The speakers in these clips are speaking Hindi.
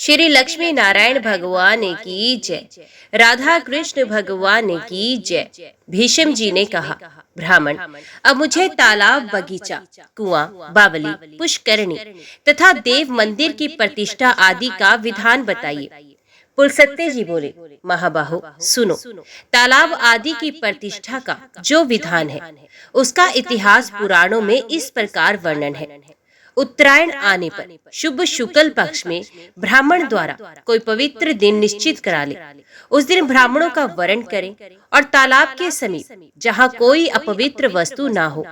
श्री लक्ष्मी नारायण भगवान की जय। राधा कृष्ण भगवान की जय। भीष्म जी ने कहा, ब्राह्मण, अब मुझे तालाब, बगीचा, कुआं, बावली, पुष्करणी तथा देव मंदिर की प्रतिष्ठा आदि का विधान बताइए। पुलसत्ते जी बोले, महाबाहो सुनो, तालाब आदि की प्रतिष्ठा का जो विधान है उसका इतिहास पुराणों में इस प्रकार वर्णन है। उत्तरायण आने पर शुभ शुक्ल पक्ष में ब्राह्मण द्वारा कोई पवित्र दिन निश्चित करा ले, उस दिन ब्राह्मणों का वरण करें और तालाब के समीप जहाँ कोई अपवित्र वस्तु ना हो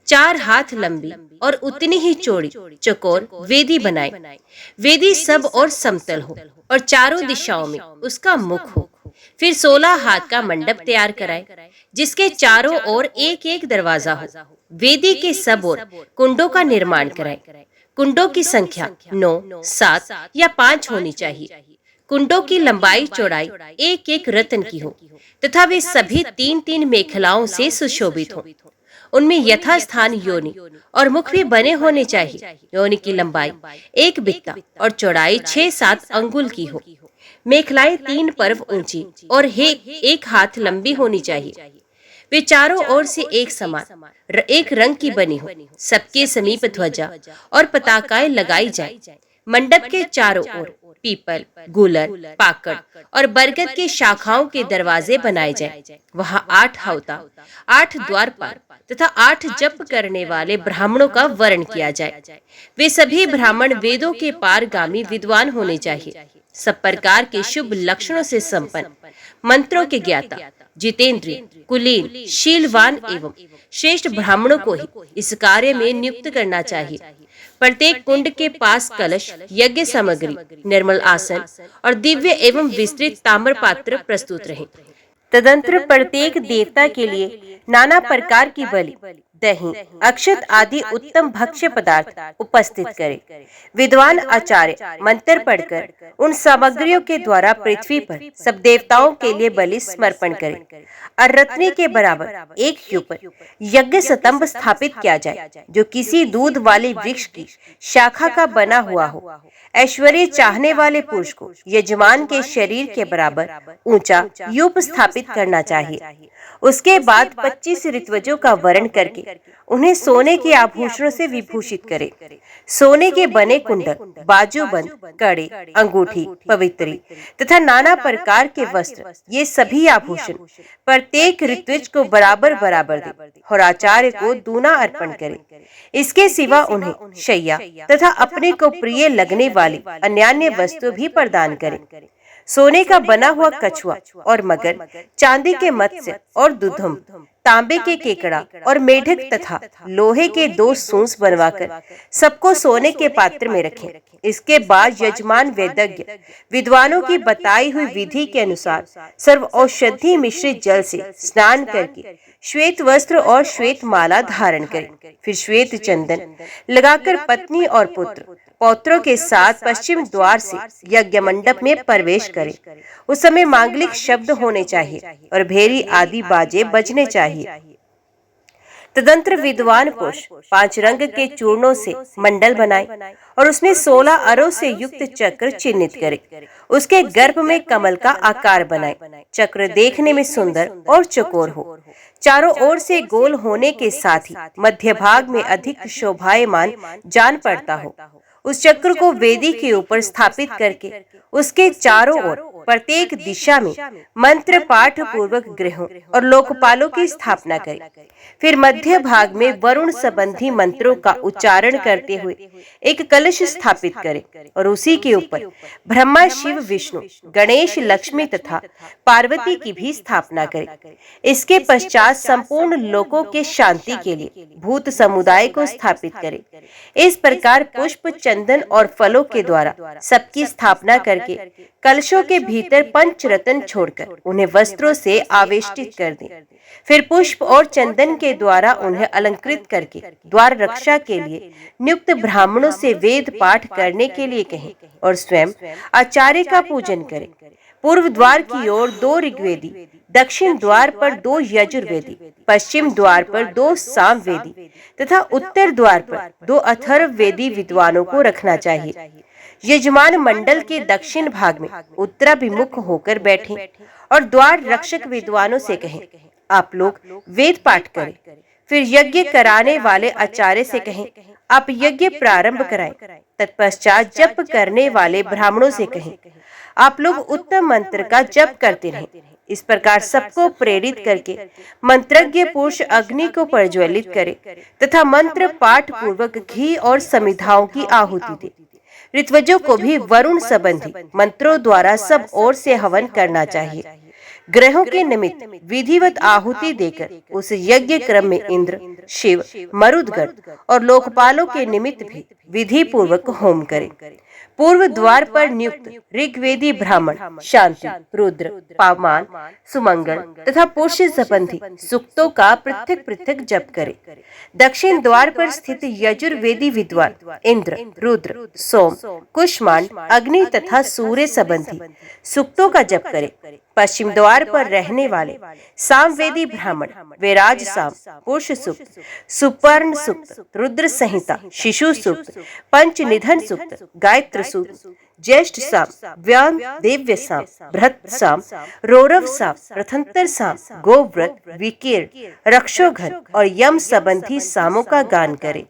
4 हाथ लंबी और उतनी ही चौड़ी चौकोर वेदी बनाए। वेदी सब और समतल हो और चारों दिशाओं में उसका मुख हो। फिर 16 हाथ का मंडप तैयार कराए जिसके चारों ओर एक एक दरवाजा हो। वेदी के सब ओर कुंडों का निर्माण कराए। कुंडों की संख्या 9, 7 या 5 होनी चाहिए। कुंडों की लंबाई चौड़ाई एक एक रत्न की हो तथा वे सभी 3-3 मेखलाओं से सुशोभित हों। उनमें यथास्थान योनि और मुख भी बने होने चाहिए। योनि की लंबाई 1 बित्ता और चौड़ाई 6-7 अंगुल की हो। मेखलाएं 3 पर्व ऊंची और 1 हाथ लंबी होनी चाहिए। वे चारों ओर से एक समान एक रंग की बनी हो। सबके समीप ध्वजा और पताकाएं लगाई जाए। मंडप के चारों ओर पीपल, गूलर, पाकड़ और बरगद के शाखाओं के दरवाजे बनाए जाए। वहाँ 8 हवता, 8 द्वारपाल तथा 8 जप करने वाले ब्राह्मणों का वरण किया जाए। वे सभी ब्राह्मण वेदों के पारगामी विद्वान होने चाहिए, सब प्रकार के शुभ लक्षणों से संपन्न, मंत्रों के ज्ञाता, जितेंद्रिय, कुलीन, शीलवान एवं श्रेष्ठ ब्राह्मणों को ही इस कार्य में नियुक्त करना चाहिए। प्रत्येक कुंड के पास कलश, यज्ञ सामग्री, निर्मल आसन और दिव्य एवं विस्तृत ताम्र पात्र प्रस्तुत रहे। तदंतर प्रत्येक देवता के लिए नाना प्रकार की बलि, दही, अक्षत आदि उत्तम भक्ष्य पदार्थ उपस्थित करें। विद्वान आचार्य मंत्र पढ़कर उन सामग्रियों के द्वारा पृथ्वी पर सब देवताओं के लिए बलि समर्पण करें और रत्ने के बराबर एक ऊपर यज्ञ स्तंभ स्थापित किया जाए जो किसी दूध वाले वृक्ष की शाखा का बना हुआ हो। ऐश्वर्य चाहने वाले पुरुष को यजमान के शरीर के बराबर ऊंचा यूप स्थापित करना चाहिए। उसके बाद 25 ऋत्विजों का वरण करके उन्हें सोने के आभूषणों से विभूषित करे। सोने के बने कुंडल, बाजूबंद, कड़े, अंगूठी, पवित्री तथा नाना प्रकार के वस्त्र, ये सभी आभूषण प्रत्येक ऋत्विज को बराबर बराबर दे और आचार्य को दूना अर्पण करे। इसके सिवा उन्हें शैया तथा अपने को प्रिय लगने वाली अन्यान्य वस्तु भी प्रदान करें। सोने का बना हुआ कछुआ और मगर, चांदी के मत्स्य और दुधुम, तांबे के केकड़ा और मेढक तथा लोहे के 2 सूंस बनवाकर सबको सोने के पात्र में रखें। इसके बाद यजमान वेदज्ञ विद्वानों की बताई हुई विधि के अनुसार सर्व औषधि मिश्रित जल से स्नान करके श्वेत वस्त्र और श्वेत माला धारण करें। फिर श्वेत चंदन लगाकर पत्नी और पुत्र पौत्रों के साथ पश्चिम द्वार से यज्ञ मंडप में प्रवेश करें। उस समय मांगलिक शब्द होने चाहिए और भेरी आदि बाजे बजने चाहिए। तदंतर विद्वान पुरुष 5 रंग के चूर्णों से मंडल बनाए और उसमें 16 अरों से युक्त चक्र चिन्हित करे। उसके गर्भ में कमल का आकार बनाए। चक्र देखने में सुंदर और चौकोर हो। चारों ओर से गोल होने के साथ ही मध्य भाग में अधिक शोभायमान जान पड़ता हो। उस चक्र को वेदी के ऊपर स्थापित करके उसके चारों ओर प्रत्येक दिशा में मंत्र पाठ पूर्वक गृहों और लोकपालों की स्थापना करें। फिर मध्य भाग में वरुण संबंधी मंत्रों का उच्चारण करते हुए एक कलश स्थापित करें और उसी के ऊपर ब्रह्मा, शिव, विष्णु, गणेश, लक्ष्मी तथा पार्वती की भी स्थापना करें। इसके पश्चात संपूर्ण लोकों के शांति के लिए भूत समुदाय को स्थापित करें। इस प्रकार पुष्प, चंदन और फलों के द्वारा सबकी स्थापना करके कलशों के भीतर पंचरत्न छोड़कर उन्हें वस्त्रों से आवेष्टित कर दें। फिर पुष्प और चंदन के द्वारा उन्हें अलंकृत करके द्वार रक्षा के लिए नियुक्त ब्राह्मणों से वेद पाठ करने के लिए कहें और स्वयं आचार्य का पूजन करें। पूर्व द्वार की ओर 2 ऋग्वेदी, दक्षिण द्वार पर 2 यजुर्वेदी, पश्चिम द्वार पर 2 सामवेदी तथा उत्तर द्वार पर 2 अथर्ववेदी विद्वानों को रखना चाहिए। यजमान मंडल के दक्षिण भाग में उत्तराभिमुख होकर बैठे और द्वार रक्षक विद्वानों से कहें, आप लोग वेद पाठ करें। फिर यज्ञ कराने वाले आचार्य से कहें, आप यज्ञ प्रारंभ कराएं। तत्पश्चात जप करने वाले ब्राह्मणों से कहें, आप लोग उत्तम मंत्र का जप करते रहें। इस प्रकार सबको प्रेरित करके मंत्रज्ञ पुरुष अग्नि को प्रज्वलित करे तथा मंत्र पाठ पूर्वक घी और समिधाओं की आहुति दे। ऋत्विजों को भी वरुण संबंधी मंत्रों द्वारा सब ओर से हवन करना चाहिए। ग्रहों के निमित्त विधिवत आहुति देकर उस यज्ञ क्रम में इंद्र, शिव, मरुदगण और लोकपालों के निमित्त भी विधि पूर्वक होम करें। पूर्व द्वार पर नियुक्त ऋग्वेदी ब्राह्मण शांति, रुद्र, पावमान, सुमंगल तथा पुरुष संबंधी सूक्तों का पृथक पृथक जप करे। दक्षिण द्वार पर स्थित यजुर्वेदी विद्वान इंद्र, रुद्र, सोम, कुष्मांड, अग्नि तथा सूर्य संबंधी सूक्तों का जप करे। पश्चिम द्वार पर रहने वाले सामवेदी ब्राह्मण वैराज साम, पुरुष सूक्त, सुपर्ण सूक्त, रुद्र संहिता, शिशु सूक्त, पंचनिधन सूक्त, गायत्री सूक्त, ज्येष्ठ साम, व्याम, देव्य साम, भृत साम, रौरव साम, रथंतर साम, गोव्रत, विकीर, रक्षोघन और यम संबंधी सामों का गान करे।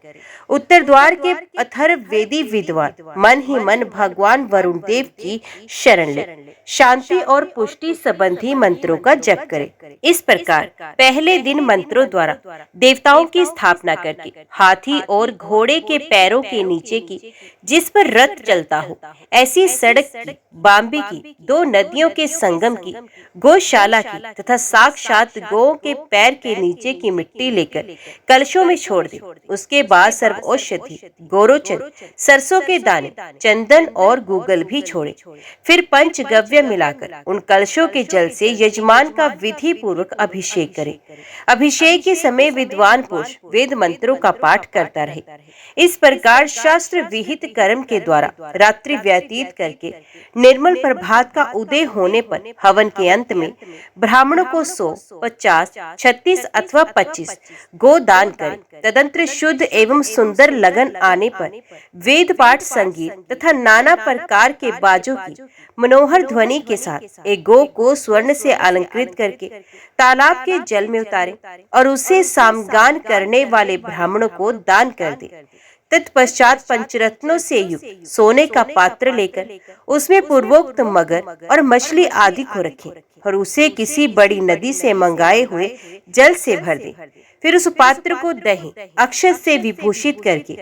उत्तर द्वार के अथर्ववेदी विद्वान मन ही मन भगवान वरुण देव की शरण ले शांति और पुष्टि संबंधी मंत्रों का जप करे। इस प्रकार पहले दिन मंत्रों द्वारा देवताओं की स्थापना करके हाथी और घोड़े के पैरों के नीचे की जिस पर रथ चलता हो ऐसी सड़क की, बाम्बे की, 2 नदियों के संगम की, गौशाला की तथा साक्षात गौ के पैर के नीचे की मिट्टी लेकर कलशों में छोड़ दे। उसके बाद सर्व औषधि, गोरोचन, सरसों के दाने, चंदन और गूगल भी छोड़े। फिर पंचगव्य मिलाकर उन कलशों के जल से यजमान का विधि पूर्वक अभिषेक करे। अभिषेक के समय विद्वान पुरुष वेद मंत्रों का पाठ करता रहे। इस प्रकार शास्त्र विहित कर्म के द्वारा रात्रि व्यतीत करके निर्मल प्रभात का उदय होने पर हवन के अंत में ब्राह्मणों को 100, 50, 36 अथवा 25 गो दान करें। तदंतर शुद्ध एवं सुंदर लगन आने पर वेद पाठ, संगीत तथा नाना प्रकार के बाजों की मनोहर ध्वनि के साथ एक गो को स्वर्ण से अलंकृत करके तालाब के जल में उतारे और उसे सामगान करने वाले ब्राह्मणों को दान कर दे। तत्पश्चात पंचरत्नों से युक्त सोने का पात्र लेकर उसमें पूर्वोक्त मगर और मछली आदि को रखें और उसे किसी बड़ी नदी से मंगाए हुए जल से भर दें। फिर उस पात्र को दही, अक्षत से विभूषित करके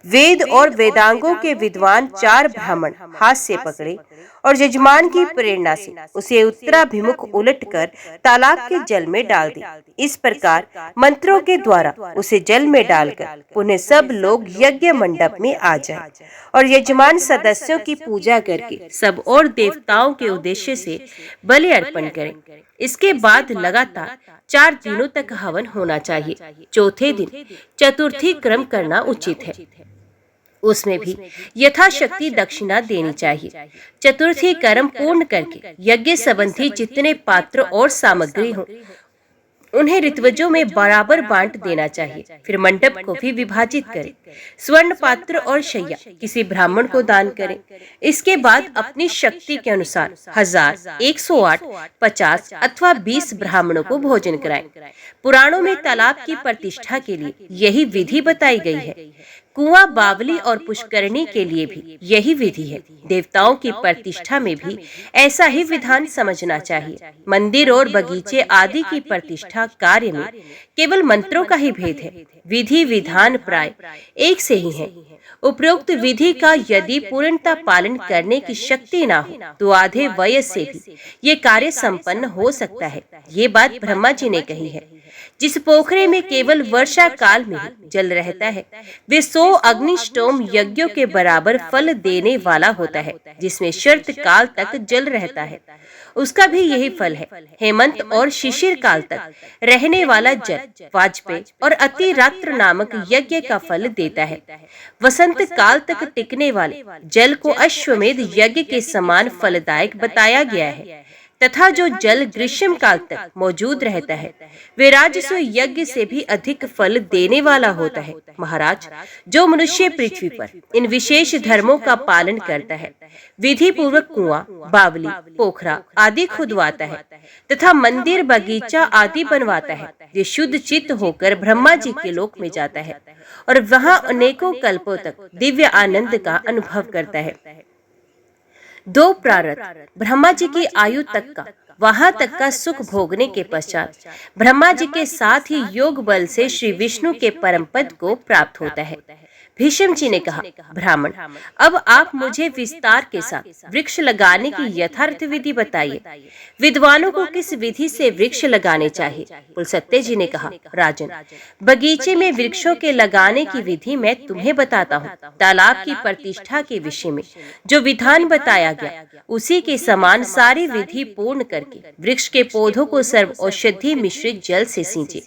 वेद और वेदांगों के विद्वान 4 ब्राह्मण हाथ से पकड़े और यजमान की प्रेरणा से उसे उत्तराभिमुख उलटकर तालाब के जल में डाल दे। इस प्रकार मंत्रों के द्वारा उसे जल में डालकर पुनः सब लोग यज्ञ मंडप में आ जाए और यजमान सदस्यों की पूजा करके सब और देवताओं के उद्देश्य से बलि अर्पण करें। इसके बाद लगातार 4 दिनों तक हवन होना चाहिए। चौथे दिन चतुर्थी क्रम करना उचित है। उसमें भी यथाशक्ति दक्षिणा देनी चाहिए। चतुर्थी कर्म पूर्ण करके यज्ञ संबंधी जितने पात्र और सामग्री हो उन्हें ऋत्विजों में बराबर बांट देना चाहिए। फिर मंडप को भी विभाजित करें। स्वर्ण पात्र और शैया किसी ब्राह्मण को दान करें। इसके बाद अपनी शक्ति के अनुसार 1000, 108, 50 अथवा 20 ब्राह्मणों को भोजन कराएं। पुराणों में तालाब की प्रतिष्ठा के लिए यही विधि बताई गई है। कुआं, बावली और पुष्करणी के लिए भी यही विधि है। देवताओं की प्रतिष्ठा में भी ऐसा ही विधान समझना चाहिए। मंदिर और बगीचे आदि की प्रतिष्ठा कार्य में केवल मंत्रों का ही भेद है। विधि विधान प्राय एक से ही है। उपरोक्त विधि का यदि पूर्णता पालन करने की शक्ति ना हो तो आधे वयस से भी ये कार्य संपन्न हो सकता है। ये बात ब्रह्मा जी ने कही है। जिस पोखरे में केवल वर्षा काल में ही जल रहता है वे 100 अग्निष्टोम यज्ञों के बराबर फल देने वाला होता है। जिसमें शरत काल तक जल रहता है उसका भी यही फल है। हेमंत और शिशिर काल तक रहने वाला जल वाजपेय और अतिरात्र नामक यज्ञ का फल देता है। वसंत काल तक टिकने वाले जल को अश्वमेध यज्ञ के समान फलदायक बताया गया है। तथा जो जल ग्रीष्म काल तक मौजूद रहता है वे राजस्व यज्ञ से भी अधिक फल देने वाला होता है। महाराज, जो मनुष्य पृथ्वी पर इन विशेष धर्मों का पालन करता है, विधि पूर्वक कुआं, बावली, पोखरा आदि खुदवाता है तथा मंदिर, बगीचा आदि बनवाता है, ये शुद्ध चित्त होकर ब्रह्मा जी के लोक में जाता है और वहां अनेकों कल्पों तक दिव्य आनंद का अनुभव करता है। दो प्रारब्ध ब्रह्मा जी की आयु तक का वहां तक का सुख भोगने के पश्चात ब्रह्मा जी के साथ ही योग बल से श्री विष्णु के परम पद को प्राप्त होता है। भीष्म जी ने कहा, ब्राह्मण, अब आप मुझे विस्तार के साथ वृक्ष लगाने की यथार्थ विधि बताइए। विद्वानों को किस विधि से वृक्ष लगाने चाहिए? पुलस्त्य जी ने कहा, राजन, बगीचे में वृक्षों के लगाने की विधि मैं तुम्हें बताता हूँ। तालाब की प्रतिष्ठा के विषय में जो विधान बताया गया उसी के समान सारी विधि पूर्ण करके वृक्ष के पौधों को सर्व औषधि मिश्रित जल से सींचे,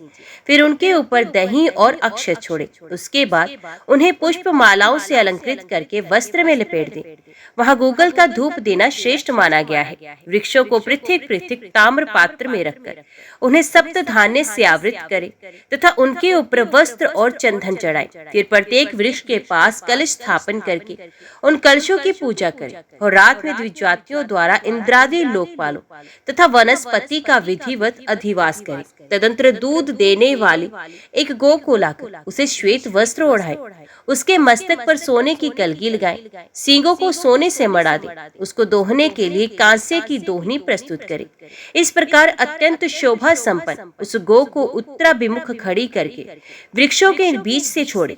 फिर उनके ऊपर दही और अक्षत छोड़े। उसके बाद उन्हें पुष्प मालाओं से अलंकृत करके वस्त्र में लपेट दे। वहां गूगल का धूप देना श्रेष्ठ माना गया है। वृक्षों को पृथक पृथक ताम्र पात्र में रखकर उन्हें सप्त धान्य से आवृत करे तथा उनके ऊपर वस्त्र और चंदन चढ़ाए। फिर प्रत्येक वृक्ष के पास कलश स्थापन करके उन कलशों की पूजा करे और रात में द्विजातियों द्वारा इंद्रादि लोकपालों तथा वनस्पति का विधिवत अधिवास करे। तदंतर दूध देने वाली एक गौ को लाकर उसे श्वेत वस्त्र ओढ़ाए, उसके मस्तक पर सोने की कलगी लगाए, सींगों को सोने से मढ़ा दे, उसको दोहने के लिए कांसे की दोहनी प्रस्तुत करे। इस प्रकार अत्यंत शोभा संपन्न उस गौ को उत्तराभिमुख खड़ी करके वृक्षों के बीच से छोड़े।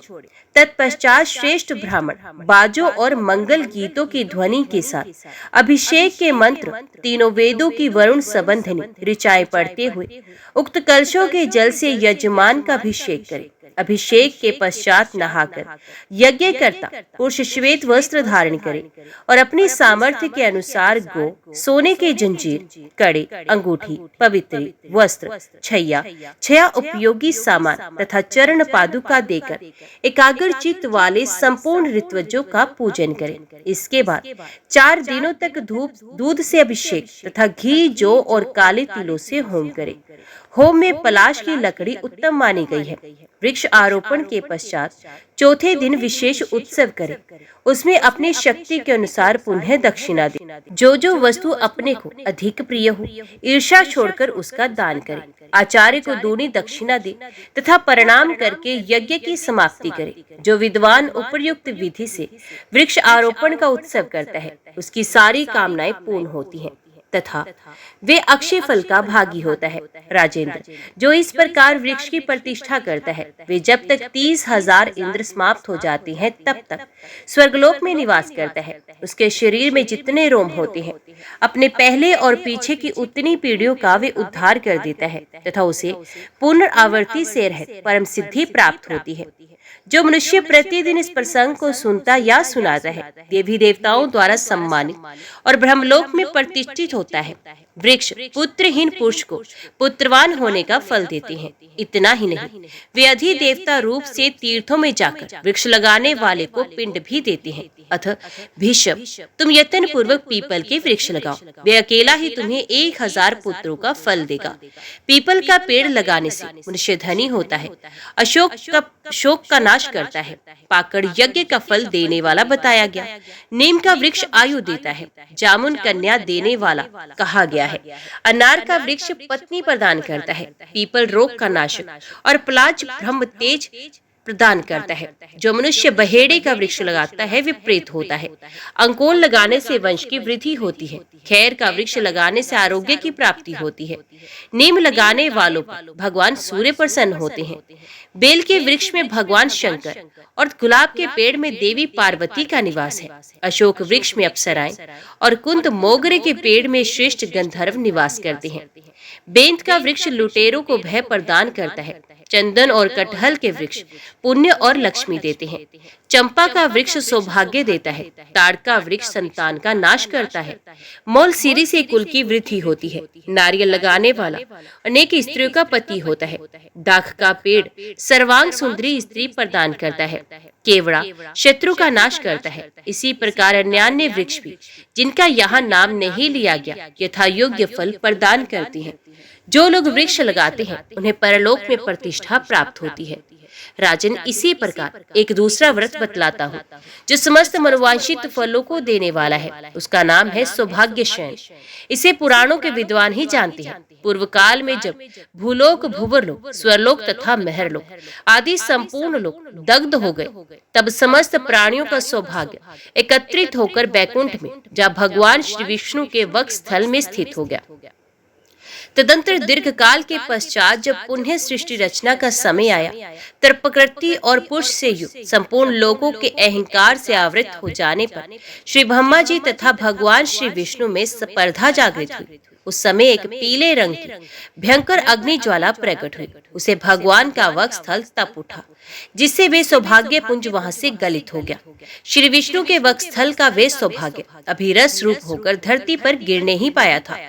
तत्पश्चात श्रेष्ठ ब्राह्मण बाजों और मंगल गीतों की ध्वनि के साथ अभिषेक के मंत्र, तीनों वेदों की वरुण संबंधिनी ऋचाएं पढ़ते हुए उक्त कलशों के जल से यजमान का अभिषेक करे। अभिषेक के पश्चात नहाकर यज्ञ करता पुरुष श्वेत वस्त्र धारण करे और अपनी सामर्थ्य के अनुसार गो, सोने के जंजीर, कड़े, अंगूठी, पवित्री, वस्त्र, छया उपयोगी सामान तथा चरण पादुका देकर एकाग्र चित्त वाले संपूर्ण ऋत्वजों का पूजन करे। इसके बाद 4 दिनों तक दूध से अभिषेक तथा घी, जौ और काले तिलों से होम करे। होम में पलाश की लकड़ी उत्तम मानी गई है। वृक्ष आरोपण के पश्चात चौथे दिन विशेष उत्सव करे, उसमें अपनी शक्ति के अनुसार पुनः दक्षिणा दे। जो वस्तु अपने को अधिक प्रिय हो, ईर्ष्या छोड़कर उसका दान करे। आचार्य को दूनी दक्षिणा दे तथा प्रणाम करके यज्ञ की समाप्ति करे। जो विद्वान उपर्युक्त विधि से वृक्ष आरोपण का उत्सव करता है उसकी सारी कामनाएं पूर्ण होती हैं तथा वे अक्षय फल का भागी होता है। राजेंद्र, जो इस प्रकार वृक्ष की प्रतिष्ठा करता है वे जब तक 30,000 इंद्र समाप्त हो जाते हैं तब तक स्वर्गलोक में निवास करता है। उसके शरीर में जितने रोम होते हैं अपने पहले और पीछे की उतनी पीढ़ियों का वे उद्धार कर देता है तथा उसे पुनरावृत्ति से रहित परम सिद्धि प्राप्त होती है। जो मनुष्य प्रतिदिन इस प्रसंग को सुनता या सुनाता है देवी देवताओं द्वारा सम्मानित और ब्रह्मलोक में प्रतिष्ठित होता है। वृक्ष पुत्रहीन पुरुष को पुत्रवान होने का फल देते हैं। इतना ही नहीं, वे अधिदेवता रूप से तीर्थों में जाकर वृक्ष लगाने वाले को पिंड भी देते हैं। अतः भीष्म, तुम यत्न पूर्वक पीपल के वृक्ष लगाओ, वे अकेला ही तुम्हें 1000 पुत्रों का फल देगा। पीपल का पेड़ लगाने से मनुष्य धनी होता है, शोक का नाश करता है, पाकड़ यज्ञ का फल देने वाला बताया गया, नीम का वृक्ष आयु देता है, जामुन कन्या देने वाला कहा गया है, अनार का वृक्ष पत्नी प्रदान करता है, पीपल रोग का नाशक और पलाज ब्रह्म तेज प्रदान करता है। जो मनुष्य बहेड़े का वृक्ष लगाता है वे प्रेत होता है। अंकोल लगाने से वंश की वृद्धि होती है। खैर का वृक्ष लगाने से आरोग्य की प्राप्ति होती है। नीम लगाने वालों पर भगवान सूर्य प्रसन्न होते हैं। बेल के वृक्ष में भगवान शंकर और गुलाब के पेड़ में देवी पार्वती का निवास है। अशोक वृक्ष में अप्सराएं और कुंद मोगरे के पेड़ में श्रेष्ठ गंधर्व निवास करते हैं। बेंत का वृक्ष लुटेरों को भय प्रदान करता है। चंदन और कटहल के वृक्ष पुण्य और लक्ष्मी देते हैं। चंपा का वृक्ष सौभाग्य देता है। ताड़ का वृक्ष संतान का नाश करता है। मोल सीरी से कुल की वृद्धि होती है। नारियल लगाने वाला अनेक स्त्रियों का पति होता है। दाख का पेड़ सर्वांग सुंदरी स्त्री प्रदान करता है। केवड़ा शत्रु का नाश करता है, इसी प्रकार अन्यान्य वृक्ष भी, जिनका यहाँ नाम नहीं लिया गया, यथा योग्य फल प्रदान करती हैं। जो लोग वृक्ष लगाते हैं उन्हें परलोक में प्रतिष्ठा प्राप्त होती है। राजन, इसी प्रकार एक दूसरा व्रत बतलाता हूँ जो समस्त मनोवांछित फलों को देने वाला है। उसका नाम है सौभाग्य शयन। इसे पुराणों के विद्वान ही जानते हैं। पूर्व काल में जब भूलोक, भुवरलोक, स्वरलोक तथा महरलोक आदि संपूर्ण लोक दग्ध हो गए, तब समस्त प्राणियों का सौभाग्य एकत्रित होकर बैकुंठ में, जहाँ भगवान श्री विष्णु के वक्ष स्थल में स्थित हो गया। तदंतर दीर्घ काल के पश्चात जब पुनः सृष्टि रचना का समय आया, तब प्रकृति और पुरुष से युक्त संपूर्ण लोगों के अहंकार से आवृत हो जाने पर श्री ब्रह्मा जी तथा भगवान श्री विष्णु में स्पर्धा जागृत हुई। उस समय एक पीले रंग की भयंकर अग्नि ज्वाला प्रकट हुई। उसे भगवान का वक्ष स्थल तप उठा, जिससे वे सौभाग्य पुंज वहां से गलित हो गया। श्री विष्णु के वक्ष स्थल का वे सौभाग्य अभिरस रूप होकर धरती पर गिरने ही पाया था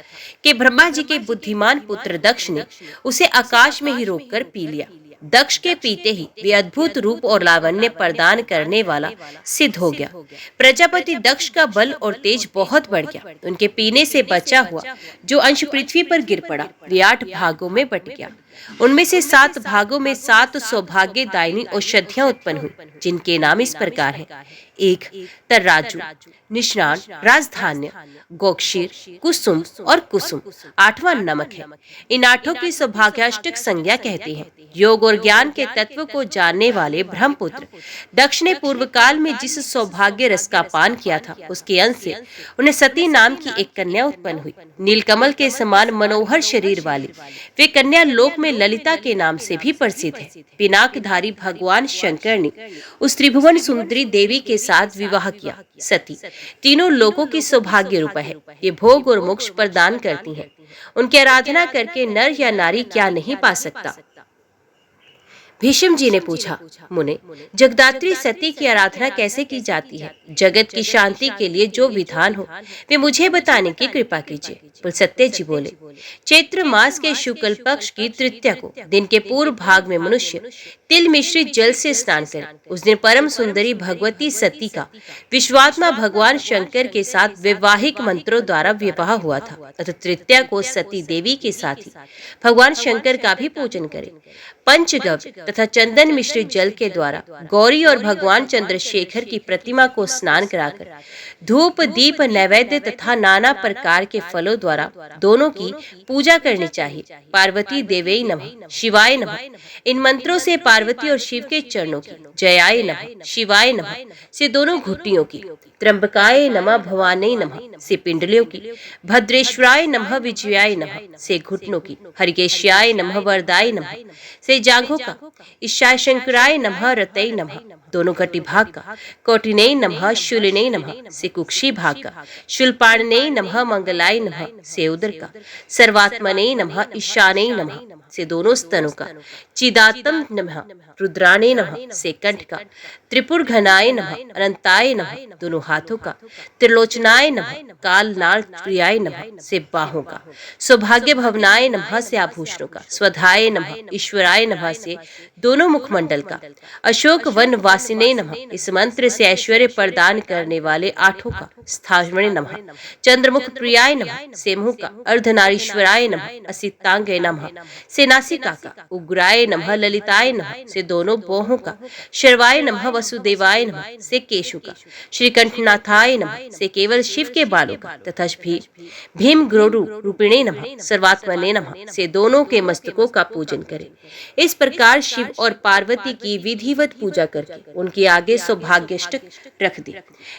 कि ब्रह्मा जी के बुद्धिमान पुत्र दक्ष ने उसे आकाश में ही रोककर पी लिया। दक्ष के पीते ही वे अद्भुत रूप और लावण्य प्रदान करने वाला सिद्ध हो गया। प्रजापति दक्ष का बल और तेज बहुत बढ़ गया। उनके पीने से बचा हुआ जो अंश पृथ्वी पर गिर पड़ा, वे 8 भागों में बट गया। उनमें से 7 भागों में 7 सौभाग्यदायिनी औषधियां उत्पन्न हुई, जिनके नाम इस प्रकार हैं। 1 तर्राजु, निष्णान, राजधान्य, गोक्षीर, कुसुम और कुसुम। 8वां नमक है। इन 8 की सौभाग्याष्टक संज्ञा कहते हैं। योग और ज्ञान के तत्व को जानने वाले ब्रह्मपुत्र दक्ष ने पूर्व काल में जिस सौभाग्य रस का पान किया था, उसके अंश से उन्हें सती नाम की एक कन्या उत्पन्न हुई। नीलकमल के समान मनोहर शरीर वाली वे कन्या लोक में ललिता के नाम से भी प्रसिद्ध है। पिनाकधारी भगवान शंकर ने उस त्रिभुवन सुंदरी देवी के साथ विवाह किया। सती तीनों लोगों की सौभाग्य रूप है। ये भोग और मोक्ष प्रदान करती हैं। उनकी आराधना करके नर या नारी क्या नहीं पा सकता। भीष्म जी ने पूछा, मुने, जगदात्री सती की आराधना कैसे की जाती है? जगत की शांति के लिए जो विधान हो वे मुझे बताने की कृपा कीजिए। सत्य जी बोले, चैत्र मास के शुक्ल पक्ष की तृतीया को दिन के पूर्व भाग में मनुष्य तिल मिश्रित जल से स्नान करे। उस दिन परम सुंदरी भगवती सती का विश्वात्मा भगवान शंकर के साथ वैवाहिक मंत्रों द्वारा विवाह हुआ था। अतः तृतीया को सती देवी के साथ ही भगवान शंकर का भी पूजन करें। पंचगव्य तथा चंदन मिश्रित जल के द्वारा गौरी और भगवान चंद्रशेखर की प्रतिमा को स्नान कराकर धूप, दीप, नैवेद्य तथा नाना प्रकार के फलों द्वारा दोनों की पूजा करनी चाहिए। पार्वती देवै नमः, शिवाय नमः, इन मंत्रों से पार्वती और शिव के चरणों की, जयाय नमः, शिवाय नमः से दोनों घुटियों की, त्र्यंबकाय नमः, भवानी नमः से पिंडलियों की, भद्रेश्वराय नमः, विजयाय नमः से घुटनों की, हरिकेश्याय नमः, वरदाय नमः से जांघों का, ईशाय शंकराय नमः, रतय नमः दोनों कटी भाग का, कोटिने नमः, शूलिने नमः से कुक्षी भाग का, शूलपाणने नमः, मंगलाय नमः से उदर का, सर्वात्मने नमः, ईशाने नमः से दोनों स्तनों का, चिदात्म नमः, रुद्राणे नमः से कंठ का, त्रिपुर घनाय नमः, अनंताय नमः दोनों हाथों का, त्रिलोचनाय नमः, काल नाल प्रियाय नमः से बाहों का, सौभाग्य भवनाय नमः से आभूषणों का, स्वधाय नमः, ईश्वराय नमः से दोनों मुखमंडल का, अशोक वन वासिने नमः इस मंत्र से ऐश्वर्य प्रदान करने वाले 8 का, स्थावरणे नमः, चंद्रमुख प्रियाय नमः से मुंह का, अर्धनारीश्वराय नमः, असितांगे नमः से नासिका का, उग्राय नमः, ललिताय नमः से दोनों बाहों का, शर्वाय नमः, वसुदेवाय नमः से केशों का, श्रीकंठनाथाय नमः से केवल शिव के बालों का, तथा भीम गुरु रूपिणे नमः, सर्वात्मने नमः से दोनों के मस्तकों का पूजन करें। इस प्रकार शिव और पार्वती की विधिवत पूजा करके उनके आगे सौभाग्याष्टक रख दी।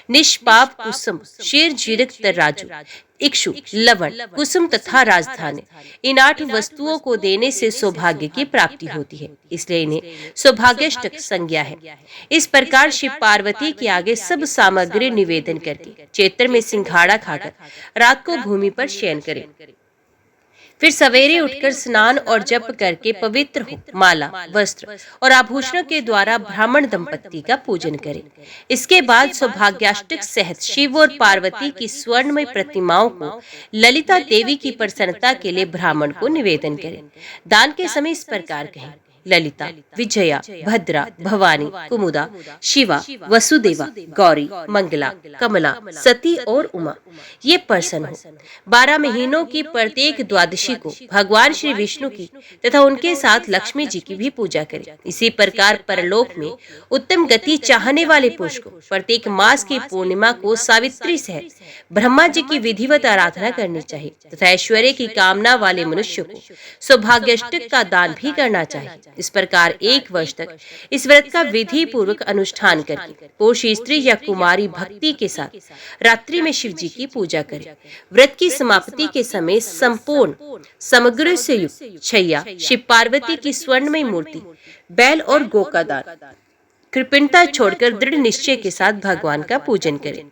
निष्पाप कुसुम, क्षीर, जीरक, तर्राजु, इक्षु, लवण, कुसुम तथा राजधानी, इन 8 वस्तुओं को देने से सौभाग्य की प्राप्ति होती है, इसलिए इन्हें सौभाग्याष्टक संज्ञा है। इस प्रकार शिव पार्वती के आगे सब सामग्री निवेदन करके चैत्र में सिंघाड़ा खाकर रात को भूमि पर शयन करें। फिर सवेरे उठकर स्नान और जप करके पवित्र हो माला, वस्त्र और आभूषणों के द्वारा ब्राह्मण दंपत्ति का पूजन करें। इसके बाद सौभाग्याष्टक सहित शिव और पार्वती की स्वर्णमय प्रतिमाओं को ललिता देवी की प्रसन्नता के लिए ब्राह्मण को निवेदन करें। दान के समय इस प्रकार कहें, ललिता, विजया, भद्रा, भवानी, कुमुदा, शिवा, वसुदेवा, गौरी, मंगला, कमला, सती और उमा ये पर्सन हो। 12 महीनों की प्रत्येक द्वादशी को भगवान श्री विष्णु की तथा उनके साथ लक्ष्मी जी की भी पूजा करें। इसी प्रकार परलोक में उत्तम गति चाहने वाले पुरुष को प्रत्येक मास की पूर्णिमा को सावित्री सहित ब्रह्मा जी की विधिवत आराधना करनी चाहिए तथा ऐश्वर्य की कामना वाले मनुष्य को सौभाग्याष्टक का दान भी करना चाहिए। इस प्रकार 1 वर्ष तक इस व्रत का विधि पूर्वक अनुष्ठान करके पुरुष, स्त्री या कुमारी भक्ति के साथ रात्रि में शिव जी की पूजा करें। व्रत की समाप्ति के समय संपूर्ण सामग्री से युक्त छैया शिव पार्वती की स्वर्णमय मूर्ति, बैल और गौ का दान, कृपणता छोड़कर दृढ़ निश्चय के साथ भगवान का पूजन करें।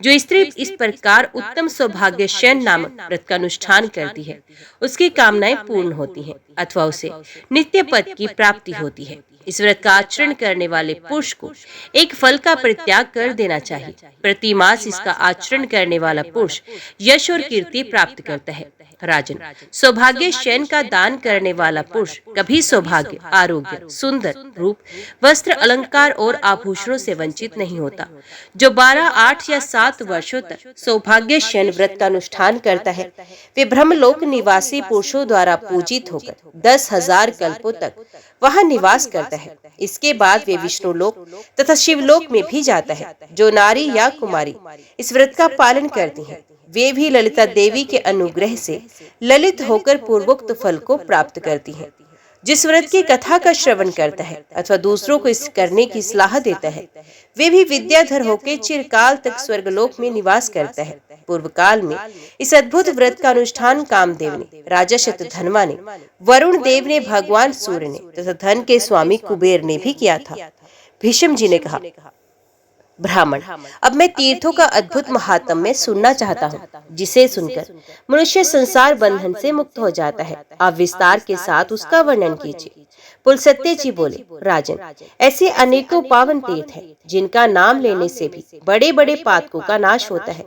जो स्त्री इस प्रकार उत्तम सौभाग्यशयन नामक व्रत का अनुष्ठान करती है उसकी कामनाएं पूर्ण होती हैं अथवा उसे नित्य पद की प्राप्ति होती है। इस व्रत का आचरण करने वाले पुरुष को एक फल का परित्याग कर देना चाहिए। प्रति मास इसका आचरण करने वाला पुरुष यश और कीर्ति प्राप्त करता है। राजन, सौभाग्य शयन का दान करने वाला पुरुष कभी सौभाग्य, आरोग्य, सुंदर रूप, वस्त्र, अलंकार और आभूषणों से वंचित नहीं होता। जो 12, 8 या 7 वर्षों तक सौभाग्य शयन व्रत का अनुष्ठान करता है वे ब्रह्मलोक निवासी पुरुषों द्वारा पूजित होकर 10,000 कल्पों तक वहां निवास करता है। इसके बाद वे विष्णु लोक तथा शिवलोक में भी जाता है। जो नारी या कुमारी इस व्रत का पालन करती हैं वे भी ललिता देवी के अनुग्रह से ललित होकर पूर्वोक्त फल को प्राप्त करती हैं। जिस व्रत की कथा का श्रवण करता है अथवा दूसरों को इस करने की सलाह देता है वे भी विद्याधर होकर चिरकाल तक स्वर्गलोक में निवास करता है। पूर्व काल में इस अद्भुत व्रत का अनुष्ठान कामदेव ने, राजा शतधन्वा ने, वरुण देव ने, भगवान सूर्य ने तथा धन के स्वामी कुबेर ने भी किया था। भीष्म जी ने कहा, ब्राह्मण, अब मैं तीर्थों का अद्भुत महात्म्य सुनना चाहता हूँ, जिसे सुनकर मनुष्य संसार बंधन से मुक्त हो जाता है। आप विस्तार के साथ उसका वर्णन कीजिए। पुलसत्य जी बोले, राजन, ऐसे अनेकों पावन तीर्थ हैं जिनका नाम लेने से भी बड़े बड़े पातकों का नाश होता है।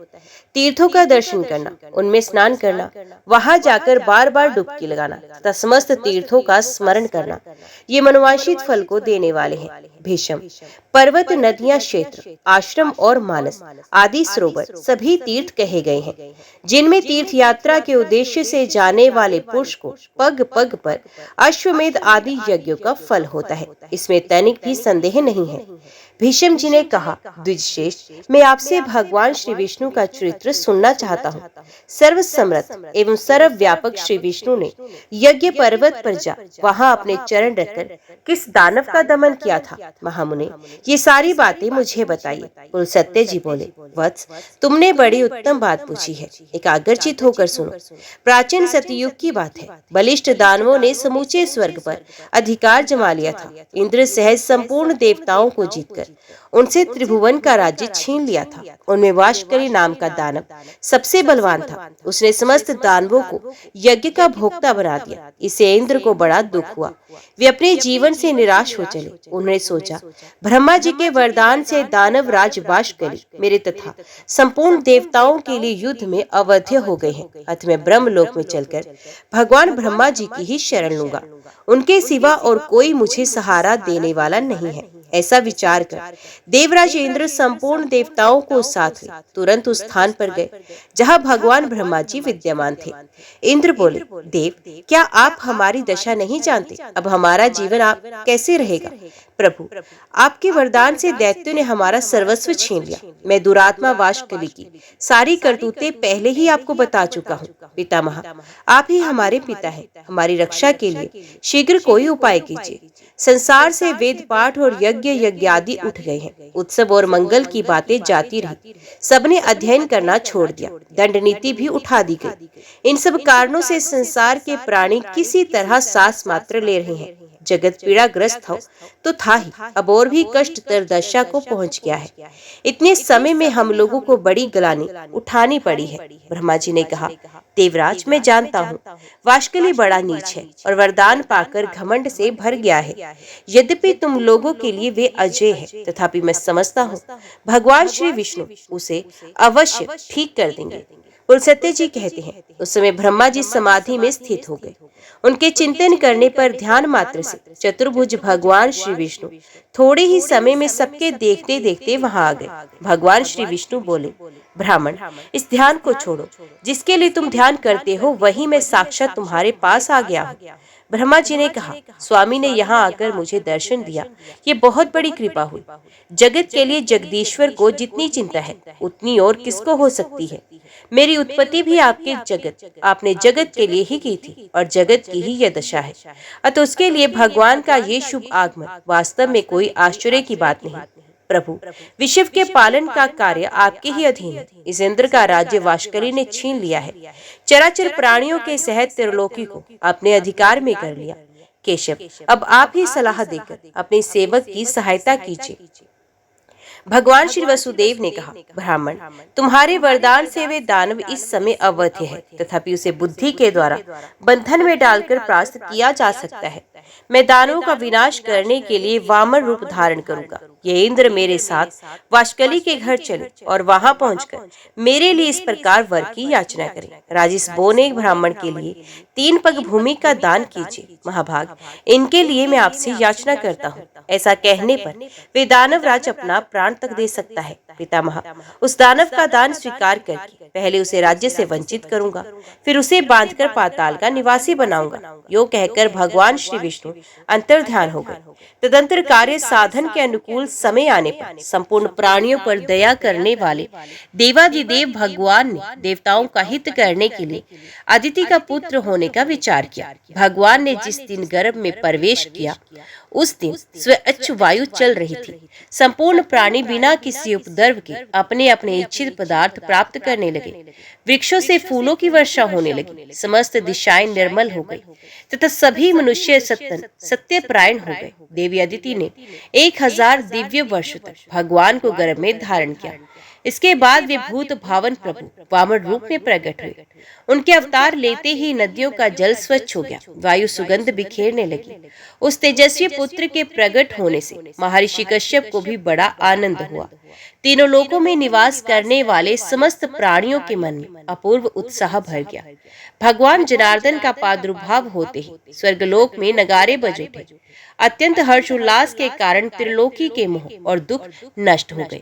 तीर्थों का दर्शन करना, उनमें स्नान करना, वहां जाकर बार बार डुबकी लगाना तथा समस्त तीर्थों का स्मरण करना, ये मनोवांछित फल को देने वाले हैं। भीष्म, पर्वत, नदियां, क्षेत्र, आश्रम और मानस आदि सरोवर सभी तीर्थ कहे गए हैं, जिनमें तीर्थ यात्रा के उद्देश्य से जाने वाले पुरुष को पग पग पर अश्वमेध आदि यज्ञों का फल होता है। इसमें तनिक भी संदेह नहीं है। भीष्म जी ने कहा, द्विजश्रेष्ठ, मैं आपसे भगवान श्री विष्णु का चरित्र सुनना चाहता हूँ। सर्व समर्थ एवं सर्वव्यापक श्री विष्णु ने यज्ञ पर्वत पर जा वहाँ अपने चरण रखकर किस दानव का दमन किया था? महामुने, ये सारी बातें मुझे बताइए। पुलसत्य जी बोले, वत्स, तुमने बड़ी उत्तम बात पूछी है, एकाग्रचित होकर सुनो। प्राचीन सतयुग की बात है। बलिष्ठ दानवों ने समूचे स्वर्ग पर अधिकार जमा लिया था। इंद्र सहित संपूर्ण देवताओं को जीतकर उनसे त्रिभुवन का राज्य छीन लिया था। उनमें वाशकरी नाम का दानव सबसे बलवान था। उसने समस्त दानवों को यज्ञ का भोक्ता बना दिया। इससे इंद्र को बड़ा दुख हुआ। वे अपने जीवन से निराश हो चले। उन्होंने सोचा, ब्रह्मा जी के वरदान से दानव राज वाशकरी मेरे तथा संपूर्ण देवताओं के लिए युद्ध में अवध्य हो गए हैं। अतः मैं ब्रह्मलोक में चलकर भगवान ब्रह्मा जी की ही शरण लूंगा। उनके सिवा और कोई मुझे सहारा देने वाला नहीं है। ऐसा विचार कर देवराज इंद्र संपूर्ण देवताओं को साथ ले तुरंत उस स्थान पर गए जहां भगवान ब्रह्मा जी विद्यमान थे। इंद्र बोले, देव, क्या आप हमारी दशा नहीं जानते? अब हमारा जीवन आप कैसे रहेगा? प्रभु, आपके वरदान से दैत्यों ने हमारा सर्वस्व छीन लिया। मैं दुरात्मा वाशकली की सारी करतूतें पहले ही आपको बता चुका हूँ। पितामह, आप ही हमारे पिता हैं। हमारी रक्षा के लिए शीघ्र कोई उपाय कीजिए। संसार से वेद पाठ और यज्ञ यज्ञादि उठ गए हैं। उत्सव और मंगल की बातें जाती रही। सबने अध्ययन करना छोड़ दिया। दंड नीति भी उठा दी गई। इन सब कारणों से संसार के प्राणी किसी तरह सांस मात्र ले रहे हैं। जगत पीड़ा ग्रस्त हो तो था ही, अब और भी कष्टतर दशा को पहुंच गया है। इतने समय में हम लोगों को बड़ी गलानी उठानी पड़ी है। ब्रह्मा जी ने कहा, देवराज, मैं जानता हूँ वाशकली बड़ा नीच है और वरदान पाकर घमंड से भर गया है। यद्यपि तुम लोगों के लिए वे अजय है, तथापि मैं समझता हूँ भगवान श्री विष्णु उसे अवश्य ठीक कर देंगे। पुलसत्य जी कहते हैं, उस समय ब्रह्मा जी समाधि में स्थित हो गए। उनके चिंतन करने पर ध्यान मात्र से चतुर्भुज भगवान श्री विष्णु थोड़े ही समय में सबके देखते देखते वहां आ गए। भगवान श्री विष्णु बोले, ब्राह्मण, इस ध्यान को छोड़ो। जिसके लिए तुम ध्यान करते हो वही मैं साक्षात तुम्हारे पास आ गया हूँ। ब्रह्मा जी ने कहा, स्वामी ने यहाँ आकर मुझे दर्शन दिया, ये बहुत बड़ी कृपा हुई। जगत के लिए जगदीश्वर को जितनी चिंता है उतनी और किसको हो सकती है। मेरी उत्पत्ति भी आपने जगत के लिए ही की थी और जगत की ही यह दशा है। अतः उसके लिए भगवान का ये शुभ आगमन वास्तव में कोई आश्चर्य की बात नहीं। प्रभु, विश्व के पालन का कार्य आपके ही अधीन है। इस इंद्र का राज्य वाशकली ने छीन लिया है। चराचर प्राणियों के सहित त्रिलोकी को अपने अधिकार में कर लिया। केशव, अब आप ही सलाह देकर अपने सेवक की सहायता कीजिए। भगवान श्री वसुदेव ने कहा, ब्राह्मण, तुम्हारे वरदान से वे दानव इस समय अवध्य है, तथापि उसे बुद्धि के द्वारा बंधन में डालकर परास्त किया जा सकता है। मैं दानवों का विनाश करने के लिए वामन रूप धारण करूंगा। ये इंद्र मेरे साथ वाशकली के घर चले और वहां पहुंचकर मेरे लिए इस प्रकार वर की याचना करें। राजिस बोने ब्राह्मण के लिए 3 पग भूमि का दान कीजिए। महाभाग, इनके लिए मैं आपसे याचना करता हूँ। ऐसा कहने पर वे दानवराज अपना प्राण तक दे सकता है। पितामह, उस दानव का दान स्वीकार करके पहले उसे राज्य से वंचित करूंगा, फिर उसे बांधकर पाताल का निवासी बनाऊंगा। यो कहकर भगवान श्री विष्णु अंतर्ध्यान हो गए। तदंतर कार्य साधन के अनुकूल समय आने पर संपूर्ण प्राणियों पर दया करने वाले देवाधिदेव भगवान ने देवताओं का हित करने के लिए अदिति का पुत्र होने का विचार किया। भगवान ने जिस दिन गर्भ में प्रवेश किया उस दिन स्वच्छ वायु चल रही थी। संपूर्ण प्राणी बिना किसी उपद्रव के अपने अपने इच्छित पदार्थ प्राप्त करने लगे। वृक्षों से फूलों की वर्षा होने लगी। समस्त दिशाएं निर्मल हो गई तथा सभी मनुष्य सत्य परायण हो गए। देवी अदिति ने 1000 दिव्य वर्ष तक भगवान को गर्भ में धारण किया। इसके बाद वे भूत भावन प्रभु वामन रूप में प्रकट हुए। उनके अवतार लेते ही नदियों का जल स्वच्छ हो गया, वायु सुगंध बिखेरने लगी। उस तेजस्वी पुत्र के प्रकट होने से महर्षि कश्यप को भी बड़ा आनंद हुआ। तीनों लोकों में निवास करने वाले समस्त प्राणियों के मन में अपूर्व उत्साह भर गया। भगवान जनार्दन का प्रादुर्भाव होते ही स्वर्गलोक में नगारे बज उठे। अत्यंत हर्ष उल्लास के कारण त्रिलोकी के मोह और दुख नष्ट हो गए।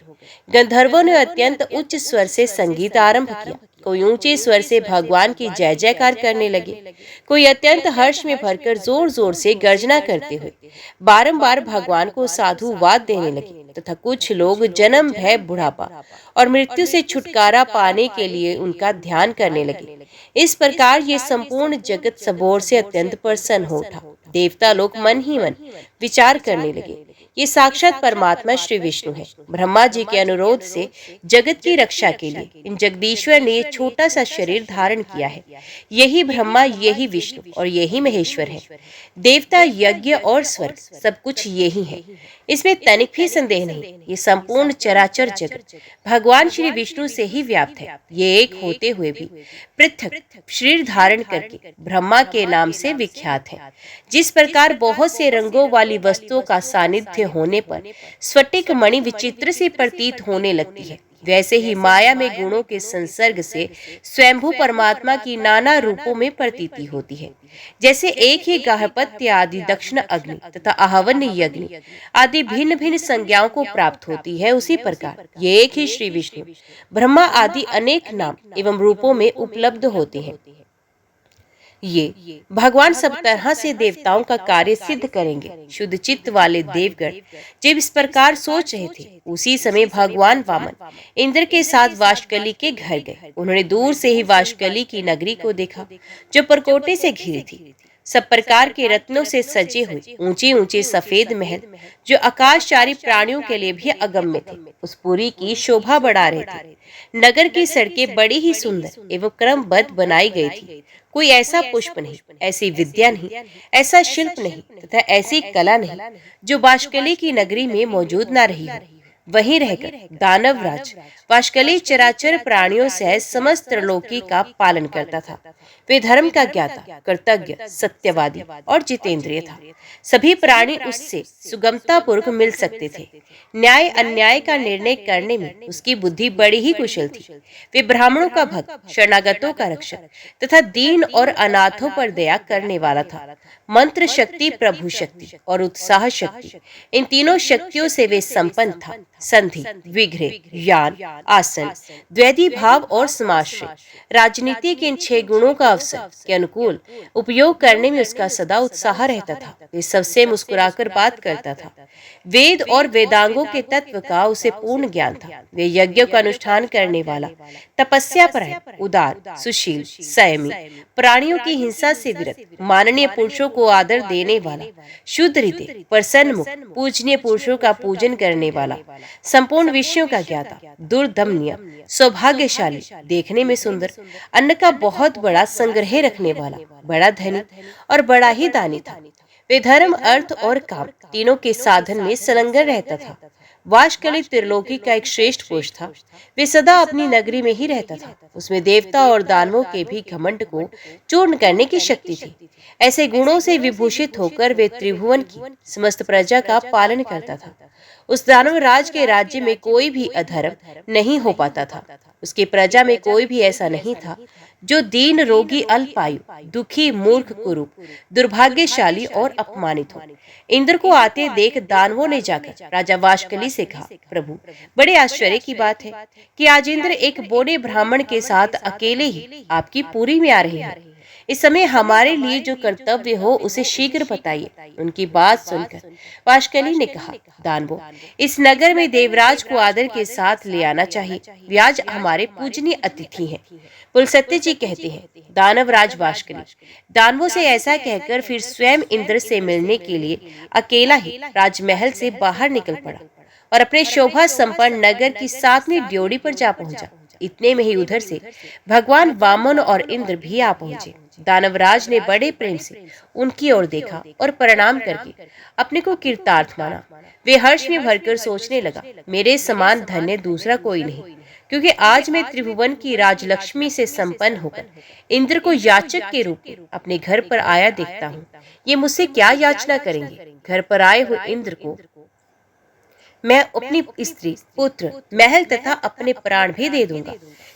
गंधर्वों ने अत्यंत उच्च स्वर से संगीत आरंभ किया। कोई ऊंचे स्वर से भगवान की जय जयकार करने लगे, कोई अत्यंत हर्ष में भरकर जोर जोर से गर्जना करते हुए बारंबार भगवान को साधुवाद देने लगे, तथा कुछ लोग जन्म भय बुढ़ापा और मृत्यु से छुटकारा पाने के लिए उनका ध्यान करने लगे। इस प्रकार ये संपूर्ण जगत सबोर से अत्यंत प्रसन्न हो उठा। देवता लोग मन ही मन विचार करने लगे, ये साक्षात परमात्मा श्री विष्णु है। ब्रह्मा जी के अनुरोध से जगत की रक्षा के लिए इन जगदीश्वर ने छोटा सा शरीर धारण किया है। यही ब्रह्मा, यही विष्णु और यही महेश्वर है। देवता, यज्ञ और स्वर्ग सब कुछ यही है, इसमें तनिक भी संदेह नहीं। ये संपूर्ण चराचर जगत भगवान श्री विष्णु से ही व्याप्त है। ये एक होते हुए भी पृथक शरीर धारण करके ब्रह्मा के नाम से विख्यात है। जिस प्रकार बहुत से रंगों वाली वस्तुओं का सानिध्य होने पर स्फटिक मणि विचित्र सी प्रतीत होने लगती है, वैसे ही माया में गुणों के संसर्ग से स्वयंभू परमात्मा की नाना रूपों में प्रतीति होती है। जैसे एक ही गार्हपत्य आदि दक्षिण अग्नि तथा आहवन यज्ञ आदि भिन्न भिन्न संज्ञाओं को प्राप्त होती है, उसी प्रकार ये एक ही श्री विष्णु ब्रह्मा आदि अनेक नाम एवं रूपों में उपलब्ध होते हैं। ये भगवान सब तरह से देवताओं का कार्य सिद्ध करेंगे। शुद्ध चित्त वाले देवगण जब इस प्रकार सोच रहे थे, उसी समय भगवान वामन इंद्र के साथ वाशकली के घर गए। उन्होंने दूर से ही वाशकली की नगरी को देखा, जो परकोटे से घिरी थी। सब प्रकार के रत्नों से सजे हुए ऊंचे ऊंचे सफेद महल, जो आकाशचारी प्राणियों के लिए भी अगम्य थे, उस पुरी की शोभा बढ़ा रहे थे। नगर की सड़कें बड़ी ही सुंदर एवं क्रमबद्ध बनाई गई थी। कोई ऐसा पुष्प नहीं, ऐसी विद्या नहीं, ऐसा शिल्प नहीं तथा ऐसी कला नहीं जो वाशकली की नगरी में मौजूद न रही हो। वहीं रहकर दानवराज वाशकली चराचर प्राणियों सहित समस्त त्रिलोकी का पालन करता था। वे धर्म का ज्ञाता, कृतज्ञ, सत्यवादी और जितेंद्रिय था। सभी प्राणी उससे सुगमता पूर्वक मिल सकते थे। न्याय अन्याय का निर्णय करने में उसकी बुद्धि बड़ी ही कुशल थी। वे ब्राह्मणों का भक्त, शरणागतों का रक्षक तथा दीन और अनाथों पर दया करने वाला था। मंत्र शक्ति, प्रभु शक्ति और उत्साह शक्ति, इन तीनों शक्तियों से वे संपन्न था। संधि, विग्रह, ज्ञान, आसन, द्वैधी भाव और समाश्रय, राजनीति के इन 6 गुणों का अवसर के अनुकूल उपयोग करने में उसका सदा उत्साह रहता था। वे सबसे मुस्कुराकर बात करता था। वेद और वेदांगों के तत्व का उसे पूर्ण ज्ञान था। वे यज्ञों का अनुष्ठान करने वाला, तपस्या परायण, उदार, सुशील, संयमी, प्राणियों की हिंसा से विरत, माननीय पुरुषों को आदर देने वाला, शुद्ध हृदय, प्रसन्नमुख, पूजनीय पुरुषों का पूजन करने वाला, संपूर्ण विषयों का ज्ञाता, दुर्दमनीय, सौभाग्यशाली, देखने में सुंदर, अन्न का बहुत बड़ा संग्रह रखने वाला, बड़ा धनी और बड़ा ही दानी था। वे धर्म, अर्थ और काम तीनों के साधन में संलग्न रहता था। वाशकली त्रिलोकी का एक श्रेष्ठ पुरुष था। वे सदा अपनी नगरी में ही रहता था। उसमें देवता और दानवों के भी घमंड को चूर्ण करने की शक्ति थी। ऐसे गुणों से विभूषित होकर वे त्रिभुवन की समस्त प्रजा का पालन करता था। उस दानव राज के राज्य में कोई भी अधर्म नहीं हो पाता था। उसकी प्रजा में कोई भी ऐसा नहीं था जो दीन, रोगी, अल्पायु, दुखी, मूर्ख, कुरूप, दुर्भाग्यशाली और अपमानित हो। इंद्र को आते देख दानवों ने जाकर राजा वाशकली से कहा, प्रभु, बड़े आश्चर्य की बात है कि आज इंद्र एक बोने ब्राह्मण के साथ अकेले ही आपकी पुरी में आ रहे हैं। इस समय हमारे लिए जो कर्तव्य हो उसे शीघ्र बताइए। उनकी बात सुनकर वाशकली ने कहा, दानवों, इस नगर में देवराज को आदर के साथ ले आना चाहिए। वे आज हमारे पूजनीय अतिथि हैं। पुलसत्य जी कहते हैं, दानवराज वाशकली दानवों से ऐसा कहकर फिर स्वयं इंद्र से मिलने के लिए अकेला ही राजमहल से बाहर निकल पड़ा और अपने शोभा संपन्न नगर की 7वीं ड्योढ़ी पर जा पहुंचा। इतने में ही उधर से भगवान वामन और इंद्र भी आ पहुंचे। दानवराज ने बड़े प्रेम से उनकी ओर देखा और प्रणाम करके अपने को कृतार्थ माना। वे हर्ष में भरकर सोचने लगा, मेरे समान धन्य दूसरा कोई नहीं, क्योंकि आज मैं त्रिभुवन की राजलक्ष्मी से संपन्न होकर इंद्र को याचक के रूप में अपने घर पर आया देखता हूँ। ये मुझसे क्या याचना करेंगे? घर पर आए हुए इंद्र को मैं अपनी स्त्री, पुत्र, महल तथा अपने प्राण भी दे दूंगा।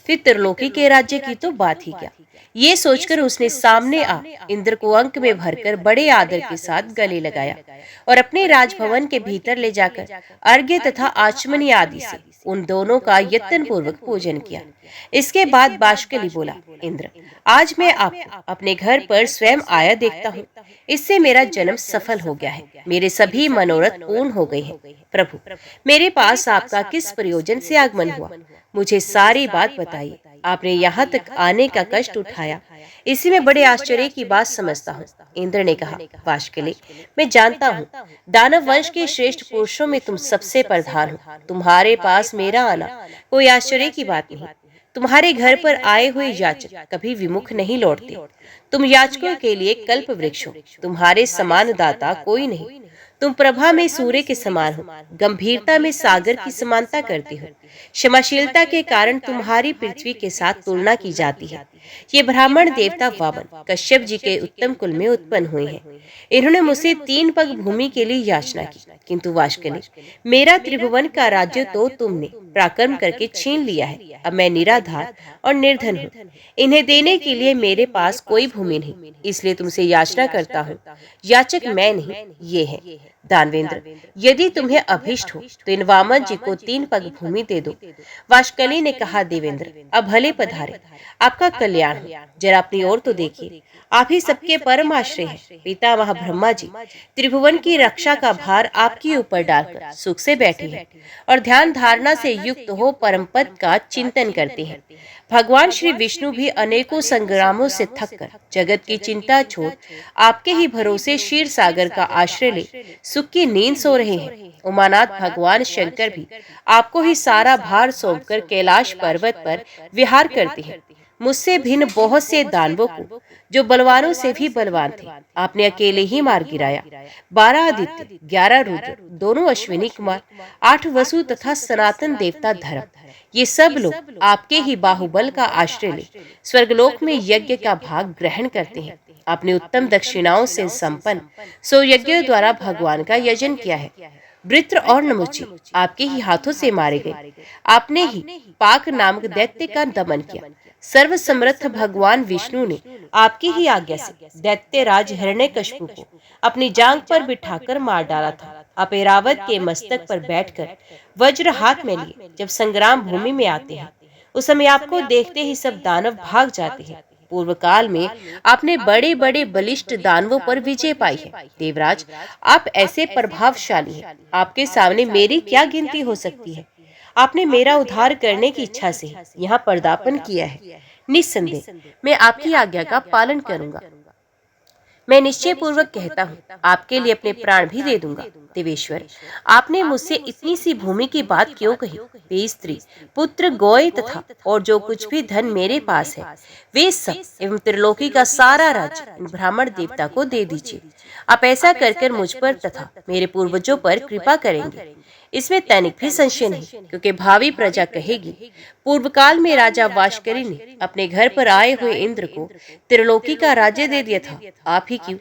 फिर त्रिलोकी के राज्य की तो बात ही क्या। ये सोचकर उसने सामने आ इंद्र को अंक में भरकर बड़े आदर के साथ गले लगाया और अपने राजभवन के भीतर ले जाकर अर्घ्य तथा आचमनी आदि से उन दोनों का यत्न पूर्वक पूजन किया। इसके बाद वाशकली बोला, इंद्र, आज मैं आपको अपने घर पर स्वयं आया देखता हूँ। इससे मेरा जन्म सफल हो गया है। मेरे सभी मनोरथ पूर्ण हो गए हैं। प्रभु, मेरे पास आपका किस प्रयोजन से आगमन हुआ? मुझे सारी बात बताइए। आपने यहाँ तक आने का कष्ट उठाया, इसी में बड़े आश्चर्य की बात समझता हूँ। इंद्र ने कहा, वाशकली, मैं जानता हूँ दानव वंश के श्रेष्ठ पुरुषों में तुम सबसे प्रधान हो। तुम्हारे पास मेरा आना कोई आश्चर्य की बात नहीं। तुम्हारे घर पर आए हुए याचक कभी विमुख नहीं लौटते। तुम याचकों के लिए कल्प वृक्ष हो। तुम्हारे समान दाता कोई नहीं। तुम प्रभा में सूर्य के समान हो, गंभीरता में सागर की समानता करते हो। क्षमाशीलता के कारण तुम्हारी पृथ्वी के साथ तुलना की जाती है। ये ब्राह्मण देवता वामन कश्यप जी के उत्तम कुल में उत्पन्न हुए हैं। इन्होंने मुझसे 3 पग भूमि के लिए याचना की, किंतु वाशकली, मेरा त्रिभुवन का राज्य तो तुमने पराक्रम करके छीन लिया है। अब मैं निराधार और निर्धन हूँ। इन्हें देने के लिए मेरे पास कोई भूमि नहीं, इसलिए तुमसे याचना करता हूँ। याचक मैं नहीं, ये है। दानवेंद्र, यदि तुम्हें अभिष्ट हो तो इन वामन जी को 3 पग भूमि दे दो। वाशकली ने कहा, देवेंद्र, अब भले पधारे, आपका कल्याण हो। जरा अपनी ओर तो देखिए, आप ही सबके परम आश्रय हैं। पितामह ब्रह्मा जी त्रिभुवन की रक्षा का भार आपके ऊपर डालकर सुख से बैठे हैं और ध्यान धारणा से युक्त हो परम पद का चिंतन करते हैं। भगवान श्री विष्णु भी अनेकों संग्रामों से थककर जगत की चिंता छोड़ आपके ही भरोसे क्षीर सागर का आश्रय ले सुख की नींद सो रहे हैं। उमानाथ भगवान शंकर भी आपको ही सारा भार सौंपकर कैलाश पर्वत पर विहार करते हैं। मुझसे भिन्न बहुत से दानवों को, जो बलवानों से भी बलवान थे, आपने अकेले ही मार गिराया। 12 आदित्य, 11 रुद्र, दोनों अश्विनी कुमार, 8 वसु तथा सनातन देवता धर्म, ये सब लोग आपके ही बाहुबल का आश्रय ले स्वर्गलोक में यज्ञ का भाग ग्रहण करते हैं। आपने उत्तम दक्षिणाओं से संपन्न सो यज्ञों द्वारा भगवान का यजन किया है। वृत्र और नमुची आपके ही हाथों से मारे गए। आपने ही पाक नामक दैत्य का दमन किया। सर्व समर्थ भगवान विष्णु ने आपकी ही आज्ञा से दैत्य राज हिरण्यकशिपु को अपनी जांग पर बिठाकर मार डाला था। आप ऐरावत के मस्तक पर बैठकर वज्र हाथ में लिए जब संग्राम भूमि में आते हैं, उस समय आपको देखते ही सब दानव भाग जाते हैं। पूर्व काल में आपने बड़े बड़े बलिष्ठ दानवों पर विजय पाई है। देवराज, आप ऐसे प्रभावशाली हैं, आपके सामने मेरी क्या गिनती हो सकती है। आपने मेरा उद्धार करने की इच्छा से यहाँ पदार्पण किया है। निस्संदेह मैं आपकी आज्ञा का पालन करूंगा। मैं निश्चय पूर्वक कहता हूँ, आपके लिए अपने प्राण भी दे दूंगा। देवेश्वर, आपने मुझसे इतनी सी भूमि की बात क्यों कही? वे स्त्री, पुत्र, गौए तथा और जो कुछ भी धन मेरे पास है, वे सब एवं त्रिलोकी का सारा राज्य इन ब्राह्मण देवता को दे दीजिए। आप ऐसा कर मुझ पर तथा मेरे पूर्वजों पर कृपा करेंगे, इसमें तनिक भी संशय नहीं, क्योंकि भावी प्रजा कहेगी, पूर्व काल में राजा वाशकरी ने अपने घर पर आए हुए इंद्र को त्रिलोकी का राज्य दे दिया था। आप ही क्यों,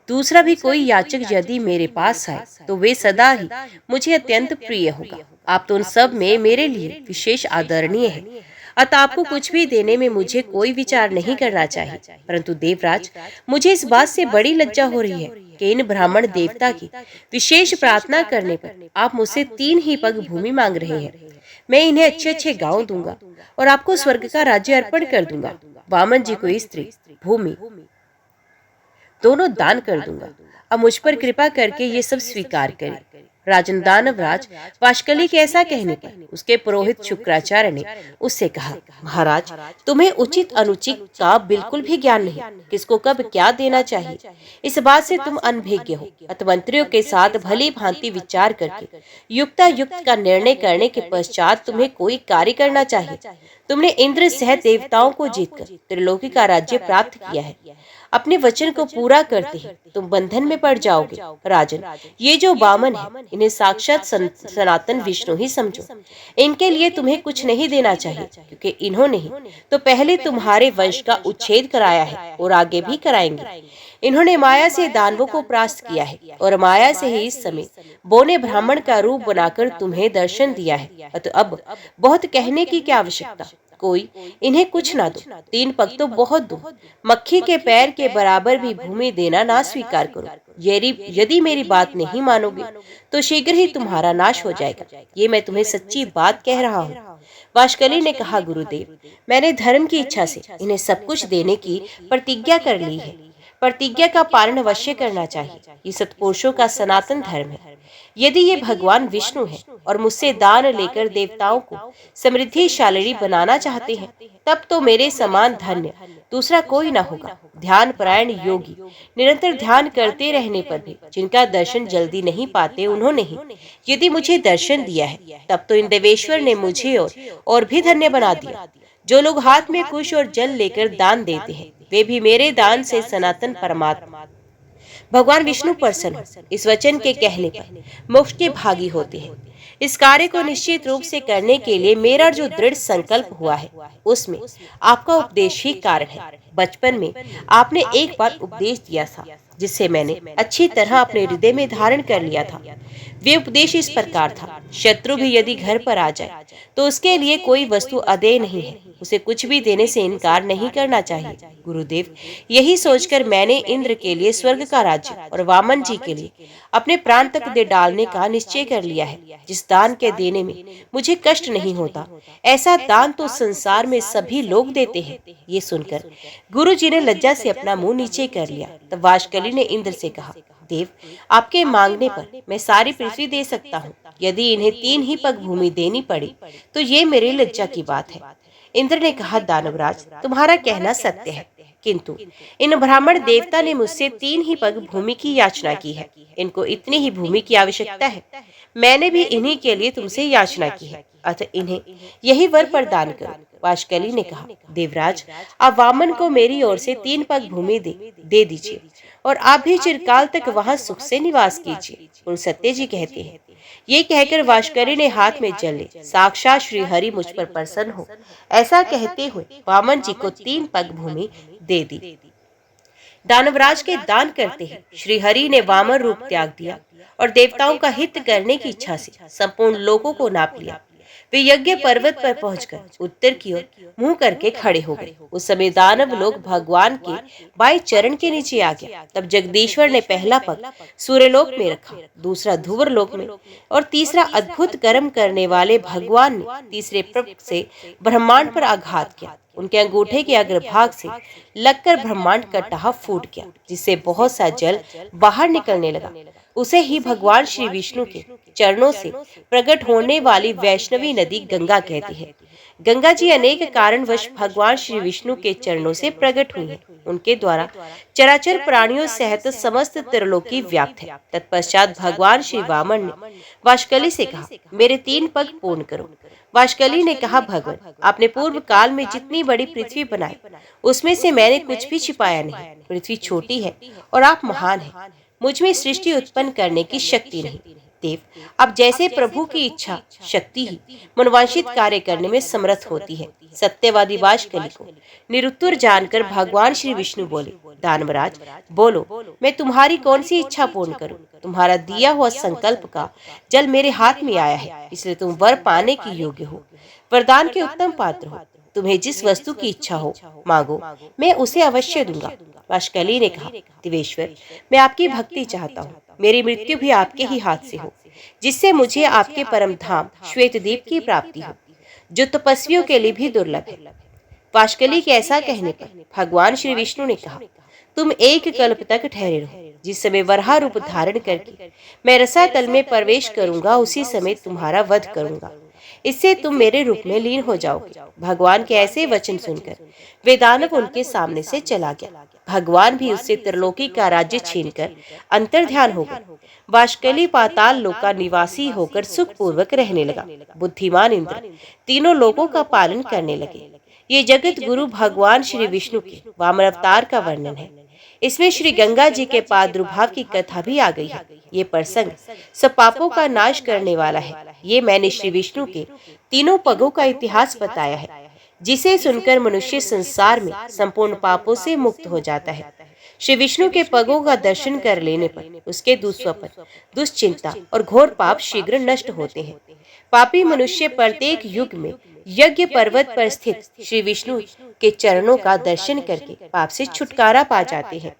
दूसरा भी कोई याचक यदि मेरे पास आए तो वे सदा ही मुझे अत्यंत प्रिय होगा। आप तो उन सब में मेरे लिए विशेष आदरणीय है, अतः आपको कुछ भी देने में मुझे कोई विचार नहीं करना चाहिए। परंतु देवराज, मुझे इस बात से बड़ी लज्जा हो रही है कि इन ब्राह्मण देवता की विशेष प्रार्थना करने पर आप मुझसे 3 ही पग भूमि मांग रहे हैं। मैं इन्हें अच्छे अच्छे गांव दूंगा और आपको स्वर्ग का राज्य अर्पण कर दूंगा। वामन जी को स्त्री, भूमि दोनों दान कर दूंगा। अब मुझ पर कृपा करके ये सब स्वीकार करें। राजन दानवराज वाशकली के ऐसा कहने पर उसके पुरोहित शुक्राचार्य ने उससे कहा, महाराज, तुम्हें उचित अनुचित का बिल्कुल भी ज्ञान नहीं, किसको कब क्या देना चाहिए, इस बात से तुम अनभिज्ञ हो। अतः मंत्रियों के साथ भली भांति विचार करके युक्तायुक्त का निर्णय करने के पश्चात तुम्हें कोई कार्य करना चाहिए। तुमने इंद्र सह देवताओं को जीतकर त्रिलोकी का राज्य प्राप्त किया है। अपने वचन को पूरा करते ही तुम बंधन में पड़ जाओगे। राजन, ये जो वामन है, इन्हें साक्षात सनातन विष्णु ही समझो। इनके लिए तुम्हें कुछ नहीं देना चाहिए, क्योंकि इन्होंने ही तो पहले तुम्हारे वंश का उच्छेद कराया है और आगे भी कराएंगे। इन्होंने माया से दानवों को परास्त किया है और माया से ही इस समय बोने ब्राह्मण का रूप बनाकर तुम्हें दर्शन दिया है। अतः अब बहुत कहने की क्या आवश्यकता, कोई इन्हें कुछ ना दो, 3 पग तो बहुत दो। मक्खी के पैर के बराबर भी भूमि देना ना स्वीकार करो। यदि मेरी बात नहीं मानोगे तो शीघ्र ही तुम्हारा नाश हो जाएगा। ये मैं तुम्हें सच्ची बात कह रहा हूँ। वाशकली ने कहा, गुरुदेव, मैंने धर्म की इच्छा से इन्हें सब कुछ देने की प्रतिज्ञा कर ली है। प्रतिज्ञा का पालन अवश्य करना चाहिए, ये सत्पुरुषों का सनातन धर्म है। यदि ये भगवान विष्णु है और मुझसे दान लेकर देवताओं को समृद्धिशाली बनाना चाहते हैं, तब तो मेरे समान धन्य दूसरा कोई न होगा। ध्यान परायण योगी निरंतर ध्यान करते रहने पर भी जिनका दर्शन जल्दी नहीं पाते, उन्होंने ही यदि मुझे दर्शन दिया है, तब तो इन देवेश्वर ने मुझे और भी धन्य बना दिया। जो लोग हाथ में कुश और जल लेकर दान देते हैं, वे भी मेरे दान से सनातन परमात्मा भगवान विष्णु प्रसन्न इस वचन के कहने पर मोक्ष के भागी होते हैं। इस कार्य को निश्चित रूप से करने के लिए मेरा जो दृढ़ संकल्प हुआ है, उसमें आपका उपदेश ही कारण है। बचपन में आपने एक बार उपदेश दिया था, जिससे मैंने अच्छी तरह अपने हृदय में धारण कर लिया था। वे उपदेश इस प्रकार था, शत्रु भी यदि घर पर आ जाए तो उसके लिए कोई वस्तु अदेय नहीं है, उसे कुछ भी देने से इनकार नहीं करना चाहिए। गुरुदेव, यही सोचकर मैंने इंद्र के लिए स्वर्ग का राज्य और वामन जी के लिए अपने प्राण तक दे डालने का निश्चय कर लिया है। जिस दान के देने में मुझे कष्ट नहीं होता, ऐसा दान तो संसार में सभी लोग देते हैं। ये सुनकर गुरु जी ने लज्जा से अपना मुंह नीचे कर लिया। तब वाशकली ने इंद्र से कहा, देव, आपके मांगने पर मैं सारी पृथ्वी दे सकता हूँ। यदि इन्हें 3 ही पग भूमि देनी पड़ी तो ये मेरी लज्जा की बात है। इंद्र ने कहा, दानवराज, तुम्हारा कहना सत्य है, किंतु इन ब्राह्मण देवता ने मुझसे 3 ही पग भूमि की याचना की है। इनको इतनी ही भूमि की आवश्यकता है। मैंने भी इन्हीं के लिए तुमसे याचना की है, अतः इन्हें यही वर प्रदान करो। वाशकली ने कहा, देवराज, आप वामन को मेरी ओर से 3 पग भूमि दे दीजिए और आप भी चिरकाल तक वहां सुख से निवास कीजिए। पुलसत्य जी कहते हैं, ये कहकर वाशकली ने हाथ में जल ले, साक्षात श्री हरि मुझ पर प्रसन्न हो, ऐसा कहते हुए वामन जी को 3 पग भूमि दे दी। दानवराज के दान करते ही श्री हरि ने वामन रूप त्याग दिया और देवताओं का हित करने की इच्छा से संपूर्ण लोगों को नाप लिया। वे यज्ञ पर्वत पर पहुंचकर उत्तर की ओर मुंह करके खड़े हो गए। उस समय दानव लोग भगवान के बाएं चरण के नीचे आ गया। तब जगदीश्वर ने पहला पग सूर्यलोक में रखा, दूसरा धुवर लोक में और तीसरा अद्भुत कर्म करने वाले भगवान ने तीसरे पग से ब्रह्मांड पर आघात किया। उनके अंगूठे के अग्रभाग से लगकर ब्रह्मांड का टहा फूट गया, जिससे बहुत सा जल बाहर निकलने लगा। उसे ही भगवान श्री विष्णु के चरणों से प्रकट होने वाली वैष्णवी नदी गंगा कहती है। गंगा जी अनेक कारणवश भगवान श्री विष्णु के चरणों से प्रकट हुई है। उनके द्वारा चराचर प्राणियों सहित समस्त त्रिलोकी व्याप्त है। तत्पश्चात भगवान श्री वामन ने वाशकली से कहा, मेरे 3 पग पूर्ण करो। वाशकली ने कहा, भगवान, आपने पूर्व काल में जितनी बड़ी पृथ्वी बनाई उसमें से मैंने कुछ भी छिपाया नहीं। पृथ्वी छोटी है और आप महान हैं, मुझ में सृष्टि उत्पन्न करने की शक्ति नहीं। देव, अब जैसे प्रभु की इच्छा शक्ति ही मनवांछित कार्य करने में समर्थ होती है। सत्यवादी वाशकली को निरुत्तर जानकर भगवान श्री विष्णु बोले, दानवराज, बोलो, मैं तुम्हारी कौन सी इच्छा पूर्ण करूं? तुम्हारा दिया हुआ संकल्प का जल मेरे हाथ में आया है, इसलिए तुम वर पाने के योग्य हो, वरदान के उत्तम पात्र हो। तुम्हें जिस वस्तु की इच्छा हो मांगो, मैं उसे अवश्य दूंगा। वाशकली ने कहा, देवेश्वर, मैं आपकी भक्ति चाहता हूँ। मेरी मृत्यु भी आपके ही हाथ से हो, जिससे मुझे आपके परम धाम श्वेतद्वीप की प्राप्ति हो, जो तपस्वियों के लिए भी दुर्लभ है। वाशकली के ऐसा कहने पर भगवान श्री विष्णु ने कहा, तुम एक कल्प तक ठहरे रहो। जिस समय वराह रूप धारण करके मैं रसातल में प्रवेश करूंगा, उसी समय तुम्हारा वध करूंगा। इससे तुम मेरे रूप में लीन हो जाओगे। भगवान के ऐसे वचन सुनकर वे दानव उनके सामने से चला गया। भगवान भी उससे त्रिलोकी का राज्य छीनकर अंतर्ध्यान हो गए। वाशकली पाताल लोक का निवासी होकर सुख पूर्वक रहने लगा। बुद्धिमान इंद्र तीनों लोकों का पालन करने लगे। ये जगत गुरु भगवान श्री विष्णु के वामन अवतार का वर्णन है। इसमें श्री गंगा जी के प्रादुर्भाव की कथा भी आ गई है। ये प्रसंग सब पापों का नाश करने वाला है। ये मैंने श्री विष्णु के 3 पगों का इतिहास बताया है, जिसे सुनकर मनुष्य संसार में संपूर्ण पापों से मुक्त हो जाता है। श्री विष्णु के पगों का दर्शन कर लेने पर उसके दुष्स्वप्न, दुश्चिंता और घोर पाप शीघ्र नष्ट होते हैं। पापी मनुष्य प्रत्येक युग में यज्ञ पर्वत पर स्थित श्री विष्णु के चरणों का दर्शन करके पाप से छुटकारा पा जाते हैं।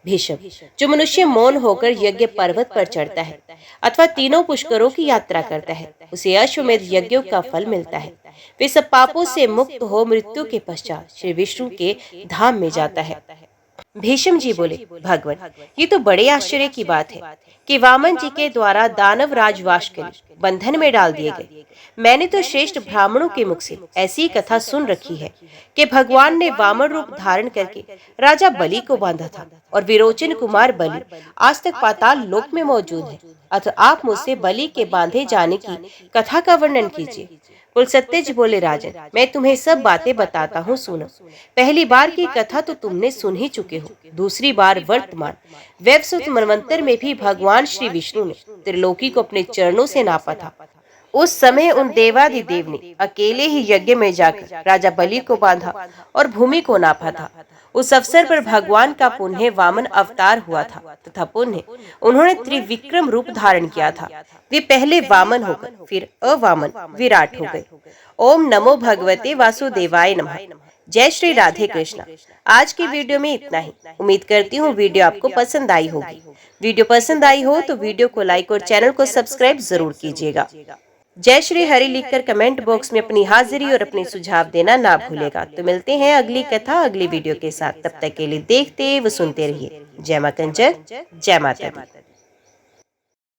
भीषम, जो मनुष्य मौन होकर यज्ञ पर्वत पर चढ़ता है अथवा 3 पुष्करों की यात्रा करता है, उसे अश्वमेध यज्ञों का फल मिलता है। वे सब पापों से मुक्त हो मृत्यु के पश्चात श्री विष्णु के धाम में जाता है। भीष्म जी बोले, भगवान, ये तो बड़े आश्चर्य की बात है कि वामन जी के द्वारा दानव राज वाशकली बंधन में डाल दिए गए। मैंने तो श्रेष्ठ ब्राह्मणों के मुख से ऐसी कथा सुन रखी है कि भगवान ने वामन रूप धारण करके राजा बलि को बांधा था और विरोचन कुमार बलि आज तक पाताल लोक में मौजूद है। अतः आप मुझसे बलि के बांधे जाने की कथा का वर्णन कीजिए। पुलसत्य जी बोले, राजन, मैं तुम्हें सब बातें बताता हूँ, सुनो। पहली बार की कथा तो तुमने सुन ही चुके हो। दूसरी बार वर्तमान वैवस्वत मनवंतर में भी भगवान श्री विष्णु ने त्रिलोकी को अपने चरणों से नापा था। उस समय उन देवादिदेव ने अकेले ही यज्ञ में जाकर राजा बलि को बांधा और भूमि को नापा था। उस अवसर पर भगवान का पुण्य वामन अवतार हुआ था तथा पुण्य उन्होंने त्रिविक्रम रूप धारण किया था। वे पहले वामन होकर फिर अवामन विराट हो गए। ओम नमो भगवते वासुदेवाय नमः। जय श्री राधे कृष्णा। आज की वीडियो में इतना ही। उम्मीद करती हूँ वीडियो आपको पसंद आई होगी। वीडियो पसंद आई हो तो वीडियो को लाइक और चैनल को सब्सक्राइब जरूर कीजिएगा। जय श्री हरि लिखकर कमेंट बॉक्स में अपनी हाजिरी और अपने सुझाव देना ना भूलेगा। तो मिलते हैं अगली कथा अगली वीडियो के साथ। तब तक के लिए देखते व सुनते रहिए। जय मां कंचन, जय माता दी।